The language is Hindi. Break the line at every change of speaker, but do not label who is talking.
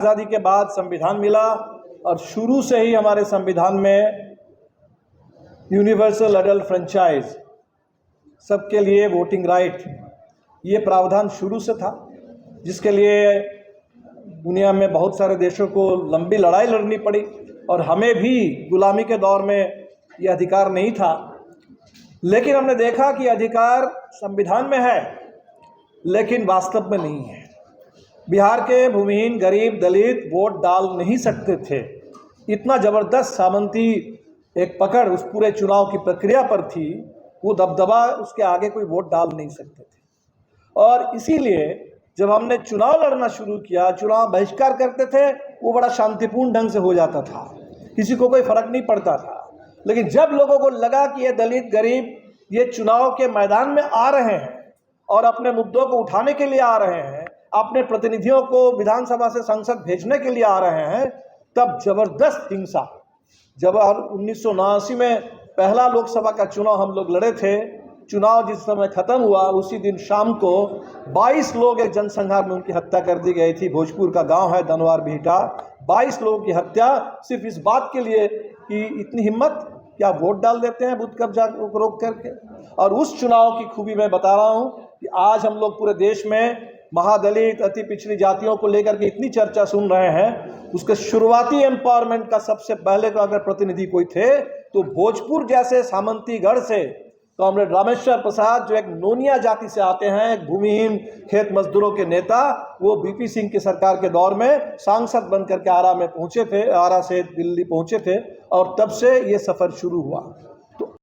आज़ादी के बाद संविधान मिला और शुरू से ही हमारे संविधान में यूनिवर्सल एडल्ट फ्रेंचाइज, सबके लिए वोटिंग राइट, ये प्रावधान शुरू से था, जिसके लिए दुनिया में बहुत सारे देशों को लंबी लड़ाई लड़नी पड़ी और हमें भी गुलामी के दौर में ये अधिकार नहीं था। लेकिन हमने देखा कि अधिकार संविधान में है लेकिन वास्तव में नहीं है। बिहार के भूमिहीन गरीब दलित वोट डाल नहीं सकते थे। इतना ज़बरदस्त सामंती एक पकड़ उस पूरे चुनाव की प्रक्रिया पर थी, वो दबदबा, उसके आगे कोई वोट डाल नहीं सकते थे। और इसीलिए जब हमने चुनाव लड़ना शुरू किया, चुनाव बहिष्कार करते थे, वो बड़ा शांतिपूर्ण ढंग से हो जाता था, किसी को कोई फर्क नहीं पड़ता था। लेकिन जब लोगों को लगा कि ये दलित गरीब ये चुनाव के मैदान में आ रहे हैं और अपने मुद्दों को उठाने के लिए आ रहे हैं, अपने प्रतिनिधियों को विधानसभा से संसद भेजने के लिए आ रहे हैं, तब जबरदस्त हिंसा। जब 1979 में पहला लोकसभा का चुनाव हम लोग लड़े थे, चुनाव जिस समय खत्म हुआ उसी दिन शाम को 22 लोग एक जनसंहार में उनकी हत्या कर दी गई थी। भोजपुर का गांव है दनवार बिहटा। 22 लोगों की हत्या सिर्फ इस बात के लिए कि इतनी हिम्मत, क्या वोट डाल देते हैं बूथ कब्जा रोक करके। और उस चुनाव की खूबी मैं बता रहा हूं कि आज हम लोग पूरे देश में महादलित अति पिछड़ी जातियों को लेकर के इतनी चर्चा सुन रहे हैं। उसके शुरुआती एम्पावरमेंट का सबसे पहले का अगर प्रतिनिधि कोई थे तो भोजपुर जैसे सामंतीगढ़ से कॉमरेड रामेश्वर प्रसाद, जो एक नोनिया जाति से आते हैं, एक भूमिहीन खेत मजदूरों के नेता, वो बीपी सिंह की सरकार के दौर में सांसद बनकर के आरा में पहुंचे थे, आरा से दिल्ली पहुंचे थे और तब से ये सफर शुरू हुआ।